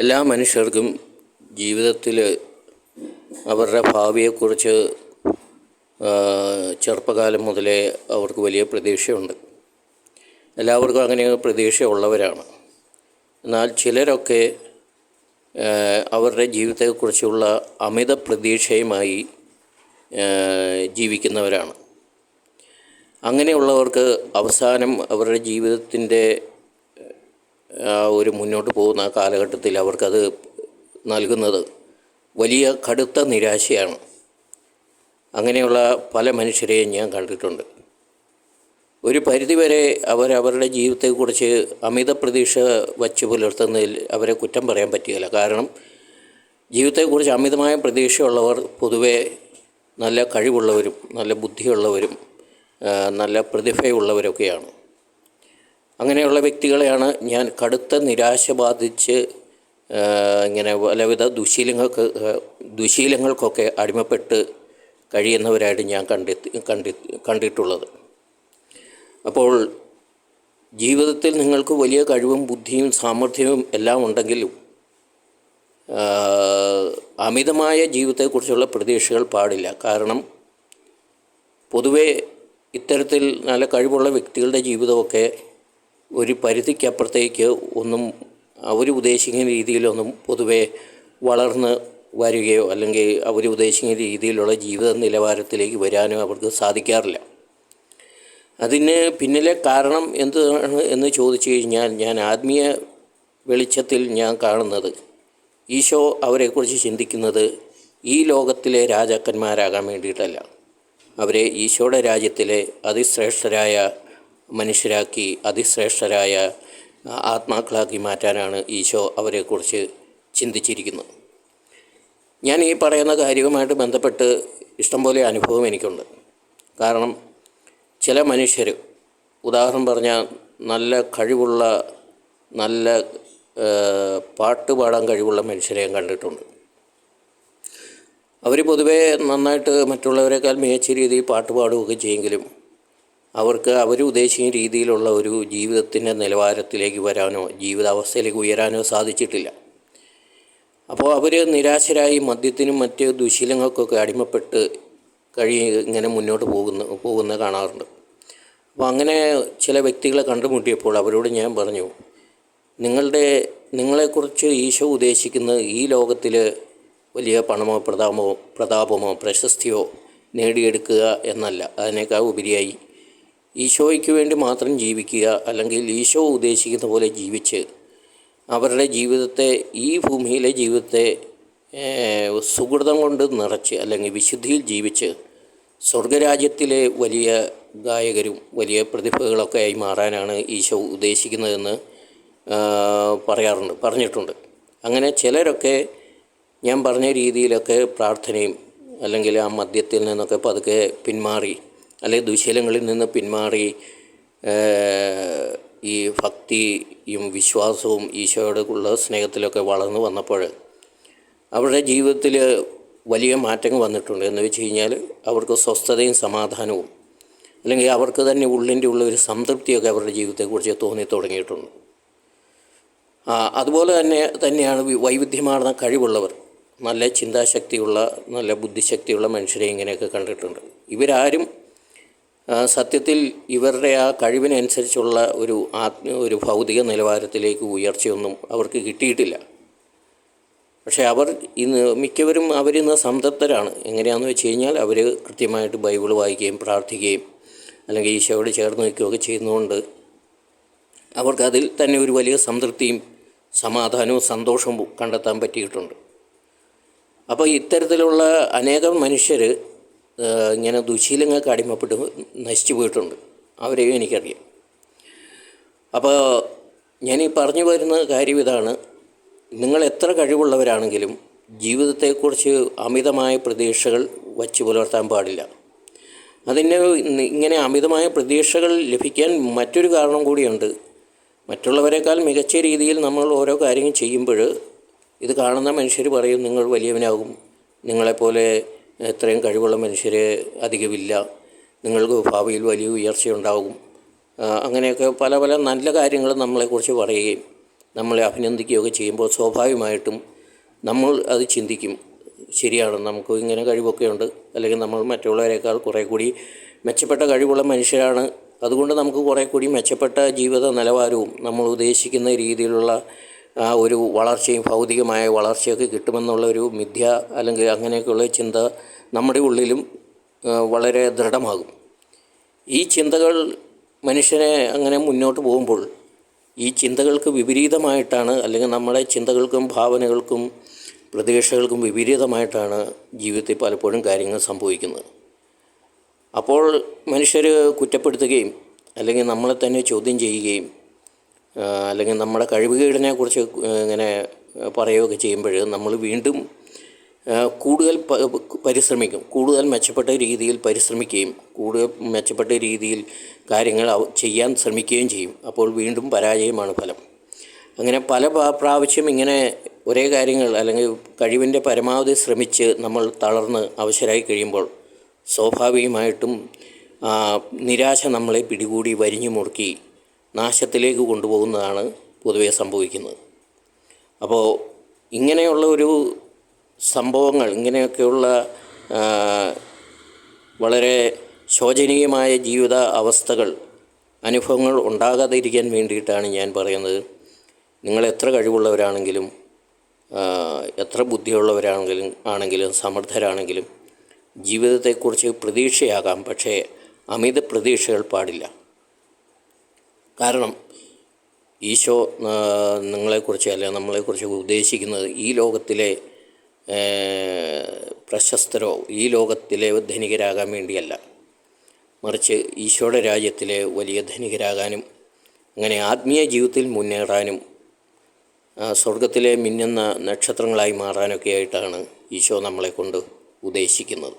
എല്ലാ മനുഷ്യർക്കും ജീവിതത്തിൽ അവരുടെ ഭാവിയെക്കുറിച്ച് ചെറുപ്പകാലം മുതലേ അവർക്ക് വലിയ പ്രതീക്ഷയുണ്ട്. എല്ലാവർക്കും അങ്ങനെ പ്രതീക്ഷയുള്ളവരാണ്. എന്നാൽ ചിലരൊക്കെ അവരുടെ ജീവിതത്തെക്കുറിച്ചുള്ള അമിത പ്രതീക്ഷയുമായി ജീവിക്കുന്നവരാണ്. അങ്ങനെയുള്ളവർക്ക് അവസാനം അവരുടെ ജീവിതത്തിൻ്റെ ഒരു മുന്നോട്ട് പോകുന്ന കാലഘട്ടത്തിൽ അവർക്കത് നൽകുന്നത് വലിയ കടുത്ത നിരാശയാണ്. അങ്ങനെയുള്ള പല മനുഷ്യരെയും ഞാൻ കണ്ടിട്ടുണ്ട്. ഒരു പരിധിവരെ അവരവരുടെ ജീവിതത്തെക്കുറിച്ച് അമിത പ്രതീക്ഷ വച്ച് പുലർത്തുന്നതിൽ അവരെ കുറ്റം പറയാൻ പറ്റുകയില്ല. കാരണം ജീവിതത്തെക്കുറിച്ച് അമിതമായ പ്രതീക്ഷയുള്ളവർ പൊതുവെ നല്ല കഴിവുള്ളവരും നല്ല ബുദ്ധിയുള്ളവരും നല്ല പ്രതിഭയുള്ളവരൊക്കെയാണ്. അങ്ങനെയുള്ള വ്യക്തികളെയാണ് ഞാൻ കടുത്ത നിരാശ ബാധിച്ച് ഇങ്ങനെ പലവിധ ദുശീലങ്ങൾക്കൊക്കെ അടിമപ്പെട്ട് കഴിയുന്നവരായിട്ട് ഞാൻ കണ്ടിട്ടുള്ളത്. അപ്പോൾ ജീവിതത്തിൽ നിങ്ങൾക്ക് വലിയ കഴിവും ബുദ്ധിയും സാമർഥ്യവും എല്ലാം ഉണ്ടെങ്കിലും അമിതമായ ജീവിതത്തെക്കുറിച്ചുള്ള പ്രതീക്ഷകൾ പാടില്ല. കാരണം പൊതുവെ ഇത്തരത്തിൽ നല്ല കഴിവുള്ള വ്യക്തികളുടെ ജീവിതമൊക്കെ ഒരു പരിധിക്കപ്പുറത്തേക്ക് ഒന്നും അവർ ഉദ്ദേശിക്കുന്ന രീതിയിലൊന്നും പൊതുവെ വളർന്ന് വരികയോ അല്ലെങ്കിൽ അവർ ഉദ്ദേശിക്കുന്ന രീതിയിലുള്ള ജീവിത നിലവാരത്തിലേക്ക് വരാനോ അവർക്ക് സാധിക്കാറില്ല. അതിന് പിന്നിലെ കാരണം എന്താണ് എന്ന് ചോദിച്ചു കഴിഞ്ഞാൽ, ഞാൻ ആത്മീയ വെളിച്ചത്തിൽ ഞാൻ കാണുന്നത് ഈശോ അവരെക്കുറിച്ച് ചിന്തിക്കുന്നത് ഈ ലോകത്തിലെ രാജാക്കന്മാരാകാൻ വേണ്ടിയിട്ടല്ല. അവരെ ഈശോയുടെ രാജ്യത്തിലെ അതിശ്രേഷ്ഠരായ മനുഷ്യരാക്കി അതിശ്രേഷ്ഠരായ ആത്മാക്കളാക്കി മാറ്റാനാണ് ഈശോ അവരെക്കുറിച്ച് ചിന്തിച്ചിരിക്കുന്നത്. ഞാൻ ഈ പറയുന്ന കാര്യവുമായിട്ട് ബന്ധപ്പെട്ട് ഇഷ്ടംപോലെ അനുഭവം എനിക്കുണ്ട്. കാരണം ചില മനുഷ്യർ, ഉദാഹരണം പറഞ്ഞാൽ നല്ല കഴിവുള്ള നല്ല പാട്ട് പാടാൻ കഴിവുള്ള മനുഷ്യരെയും കണ്ടിട്ടുണ്ട്. അവർ പൊതുവേ നന്നായിട്ട് മറ്റുള്ളവരെക്കാൾ മികച്ച രീതിയിൽ പാട്ട് പാടുകയൊക്കെ ചെയ്യുമെങ്കിലും അവർക്ക് അവർ ഉദ്ദേശിക്കുന്ന രീതിയിലുള്ള ഒരു ജീവിതത്തിൻ്റെ നിലവാരത്തിലേക്ക് വരാനോ ജീവിതാവസ്ഥയിലേക്ക് ഉയരാനോ സാധിച്ചിട്ടില്ല. അപ്പോൾ അവർ നിരാശരായി മദ്യത്തിനും മറ്റ് ദുശീലങ്ങൾക്കൊക്കെ അടിമപ്പെട്ട് ഇങ്ങനെ മുന്നോട്ട് പോകുന്ന കാണാറുണ്ട്. അപ്പോൾ അങ്ങനെ ചില വ്യക്തികളെ കണ്ടുമുട്ടിയപ്പോൾ അവരോട് ഞാൻ പറഞ്ഞു, നിങ്ങളെക്കുറിച്ച് ഈശോ ഉദ്ദേശിക്കുന്നത് ഈ ലോകത്തിൽ വലിയ പണമോ പ്രതാപമോ പ്രശസ്തിയോ നേടിയെടുക്കുക എന്നല്ല. അതിനേക്കാൾ ഉപരിയായി ഈശോയ്ക്ക് വേണ്ടി മാത്രം ജീവിക്കുക, അല്ലെങ്കിൽ ഈശോ ഉദ്ദേശിക്കുന്ന പോലെ ജീവിച്ച് അവരുടെ ജീവിതത്തെ, ഈ ഭൂമിയിലെ ജീവിതത്തെ സുഹൃതം കൊണ്ട് നിറച്ച് അല്ലെങ്കിൽ വിശുദ്ധിയിൽ ജീവിച്ച് സ്വർഗരാജ്യത്തിലെ വലിയ വലിയ പ്രതിഭകളൊക്കെ ആയി മാറാനാണ് ഈശോ ഉദ്ദേശിക്കുന്നതെന്ന് പറഞ്ഞിട്ടുണ്ട്. അങ്ങനെ ചിലരൊക്കെ ഞാൻ പറഞ്ഞ രീതിയിലൊക്കെ പ്രാർത്ഥനയും അല്ലെങ്കിൽ ആ മദ്യത്തിൽ നിന്നൊക്കെ പതുക്കെ പിന്മാറി, അല്ലെങ്കിൽ ദുശീലങ്ങളിൽ നിന്ന് പിന്മാറി ഈ ഭക്തിയും വിശ്വാസവും ഈശോയോടുള്ള സ്നേഹത്തിലൊക്കെ വളർന്നു വന്നപ്പോൾ അവരുടെ ജീവിതത്തിൽ വലിയ മാറ്റങ്ങൾ വന്നിട്ടുണ്ട്. എന്ന് വെച്ച് കഴിഞ്ഞാൽ അവർക്ക് സ്വസ്ഥതയും സമാധാനവും, അല്ലെങ്കിൽ അവർക്ക് തന്നെ ഉള്ളിൻ്റെ ഒരു സംതൃപ്തിയൊക്കെ അവരുടെ ജീവിതത്തെക്കുറിച്ച് തോന്നി തുടങ്ങിയിട്ടുണ്ട്. അതുപോലെ തന്നെയാണ് വൈവിധ്യമാർന്ന കഴിവുള്ളവർ, നല്ല ചിന്താശക്തിയുള്ള നല്ല ബുദ്ധിശക്തിയുള്ള മനുഷ്യരെ ഇങ്ങനെയൊക്കെ കണ്ടിട്ടുണ്ട്. ഇവരാരും സത്യത്തിൽ ഇവരുടെ ആ കഴിവിനനുസരിച്ചുള്ള ഒരു ഭൗതിക നിലവാരത്തിലേക്ക് ഉയർച്ചയൊന്നും അവർക്ക് കിട്ടിയിട്ടില്ല. പക്ഷേ മിക്കവരും അവരിന്ന് സംതൃപ്തരാണ്. എങ്ങനെയാണെന്ന് വെച്ച് കഴിഞ്ഞാൽ അവർ കൃത്യമായിട്ട് ബൈബിൾ വായിക്കുകയും പ്രാർത്ഥിക്കുകയും അല്ലെങ്കിൽ ഈശോയോട് ചേർന്ന് നിൽക്കുകയൊക്കെ ചെയ്യുന്നതുകൊണ്ട് അവർക്കതിൽ തന്നെ ഒരു വലിയ സംതൃപ്തിയും സമാധാനവും സന്തോഷവും കണ്ടെത്താൻ പറ്റിയിട്ടുണ്ട്. അപ്പോൾ ഇത്തരത്തിലുള്ള അനേകം മനുഷ്യർ ഇങ്ങനെ ദുശീലങ്ങൾക്ക് അടിമപ്പെട്ട് നശിച്ചു പോയിട്ടുണ്ട്. അവരെയും എനിക്കറിയാം. അപ്പോൾ ഞാനീ പറഞ്ഞു വരുന്ന കാര്യം ഇതാണ്: നിങ്ങൾ എത്ര കഴിവുള്ളവരാണെങ്കിലും ജീവിതത്തെക്കുറിച്ച് അമിതമായ പ്രതീക്ഷകൾ വച്ച് പുലർത്താൻ പാടില്ല. ഇങ്ങനെ അമിതമായ പ്രതീക്ഷകൾ ലഭിക്കാൻ മറ്റൊരു കാരണം കൂടിയുണ്ട്. മറ്റുള്ളവരെക്കാൾ മികച്ച രീതിയിൽ നമ്മൾ ഓരോ കാര്യങ്ങൾ ചെയ്യുമ്പോൾ ഇത് കാണുന്ന മനുഷ്യർ പറയും, നിങ്ങൾ വലിയവനാകും, നിങ്ങളെപ്പോലെ ഇത്രയും കഴിവുള്ള മനുഷ്യർ അധികമില്ല, നിങ്ങൾക്ക് ഭാവിയിൽ വലിയ ഉയർച്ചയുണ്ടാകും, അങ്ങനെയൊക്കെ പല പല നല്ല കാര്യങ്ങൾ നമ്മളെക്കുറിച്ച് പറയുകയും നമ്മളെ അഭിനന്ദിക്കുകയൊക്കെ ചെയ്യുമ്പോൾ സ്വാഭാവികമായിട്ടും നമ്മൾ അത് ചിന്തിക്കും, ശരിയാണ്, നമുക്ക് ഇങ്ങനെ കഴിവൊക്കെ ഉണ്ട്, അല്ലെങ്കിൽ നമ്മൾ മറ്റുള്ളവരെക്കാൾ കുറേ കൂടി മെച്ചപ്പെട്ട കഴിവുള്ള മനുഷ്യരാണ്, അതുകൊണ്ട് നമുക്ക് കുറേ കൂടി മെച്ചപ്പെട്ട ജീവിത നിലവാരവും നമ്മൾ ഉദ്ദേശിക്കുന്ന രീതിയിലുള്ള ഒരു വളർച്ചയും ഭൗതികമായ വളർച്ചയൊക്കെ കിട്ടുമെന്നുള്ള ഒരു മിഥ്യ അല്ലെങ്കിൽ അങ്ങനെയൊക്കെയുള്ള ചിന്ത നമ്മുടെ ഉള്ളിലും വളരെ ദൃഢമാകും. ഈ ചിന്തകൾ മനുഷ്യനെ അങ്ങനെ മുന്നോട്ട് പോകുമ്പോൾ ഈ ചിന്തകൾക്ക് വിപരീതമായിട്ടാണ്, അല്ലെങ്കിൽ നമ്മുടെ ചിന്തകൾക്കും ഭാവനകൾക്കും പ്രതീക്ഷകൾക്കും വിപരീതമായിട്ടാണ് ജീവിതത്തിൽ പലപ്പോഴും കാര്യങ്ങൾ സംഭവിക്കുന്നത്. അപ്പോൾ മനുഷ്യർ കുറ്റപ്പെടുത്തുകയും അല്ലെങ്കിൽ നമ്മളെ തന്നെ ചോദ്യം ചെയ്യുകയും അല്ലെങ്കിൽ നമ്മുടെ കഴിവുകേടിനെക്കുറിച്ച് ഇങ്ങനെ പറയുകയൊക്കെ ചെയ്യുമ്പോൾ നമ്മൾ വീണ്ടും കൂടുതൽ പരിശ്രമിക്കും, കൂടുതൽ മെച്ചപ്പെട്ട രീതിയിൽ പരിശ്രമിക്കുകയും കൂടുതൽ മെച്ചപ്പെട്ട രീതിയിൽ കാര്യങ്ങൾ ചെയ്യാൻ ശ്രമിക്കുകയും ചെയ്യും. അപ്പോൾ വീണ്ടും പരാജയമാണ് ഫലം. അങ്ങനെ പല പ്രാവശ്യം ഇങ്ങനെ ഒരേ കാര്യങ്ങൾ അല്ലെങ്കിൽ കഴിവിൻ്റെ പരമാവധി ശ്രമിച്ച് നമ്മൾ തളർന്ന് അവശരായി കഴിയുമ്പോൾ സ്വാഭാവികമായിട്ടും നിരാശ നമ്മളെ പിടികൂടി വരിഞ്ഞു മുറുക്കി നാശത്തിലേക്ക് കൊണ്ടുപോകുന്നതാണ് പൊതുവെ സംഭവിക്കുന്നത്. അപ്പോൾ ഇങ്ങനെയുള്ള ഒരു സംഭവങ്ങൾ, ഇങ്ങനെയൊക്കെയുള്ള വളരെ ശോചനീയമായ ജീവിത അവസ്ഥകൾ, അനുഭവങ്ങൾ ഉണ്ടാകാതിരിക്കാൻ വേണ്ടിയിട്ടാണ് ഞാൻ പറയുന്നത്, നിങ്ങൾ എത്ര കഴിവുള്ളവരാണെങ്കിലും എത്ര ബുദ്ധിയുള്ളവരാണെങ്കിലും സമർത്ഥരാണെങ്കിലും ജീവിതത്തെക്കുറിച്ച് പ്രതീക്ഷയാകാം, പക്ഷേ അമിത പ്രതീക്ഷകൾ പാടില്ല. കാരണം ഈശോ നിങ്ങളെക്കുറിച്ച് അല്ല നമ്മളെക്കുറിച്ച് ഉദ്ദേശിക്കുന്നത് ഈ ലോകത്തിലെ പ്രശസ്തരോ ഈ ലോകത്തിലെ ധനികരാകാൻ വേണ്ടിയല്ല, മറിച്ച് ഈശോയുടെ രാജ്യത്തിലെ വലിയ ധനികരാകാനും അങ്ങനെ ആത്മീയ ജീവിതത്തിൽ മുന്നേറാനും സ്വർഗത്തിലെ മിന്നുന്ന നക്ഷത്രങ്ങളായി മാറാനൊക്കെ ആയിട്ടാണ് ഈശോ നമ്മളെ കൊണ്ട് ഉദ്ദേശിക്കുന്നത്.